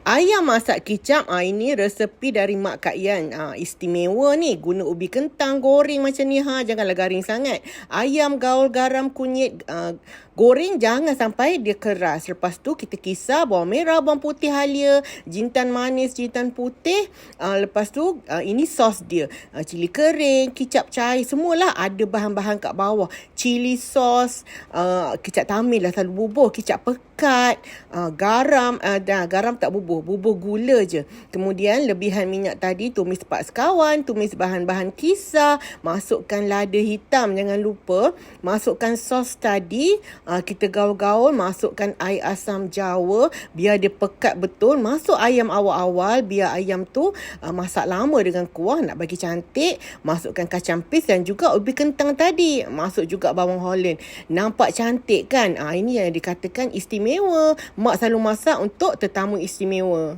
Ayam masak kicap, ini resepi dari Mak Kak Yan. Istimewa ni, guna ubi kentang goreng macam ni. Janganlah garing sangat. Ayam gaul garam kunyit goreng, jangan sampai dia keras. Lepas tu kita kisar bawang merah, bawang putih halia, jintan manis, jintan putih. Lepas tu ini sos dia. Cili kering, kicap cair, semualah ada bahan-bahan kat bawah. Cili sos, kicap tamil lah selalu bubuh, kicap pekat, garam, garam tak bubuh gula je. Kemudian lebihan minyak tadi, tumis 4 sekawan, tumis bahan-bahan kisar, masukkan lada hitam, jangan lupa, masukkan sos tadi, kita gaul-gaul, masukkan air asam jawa, biar dia pekat betul, masuk ayam awal-awal, biar ayam tu masak lama dengan kuah, nak bagi cantik, masukkan kacang pis dan juga ubi kentang tadi, masuk juga bawang Holland. Nampak cantik kan? Ini yang dikatakan istimewa. Mak selalu masak untuk tetamu istimewa.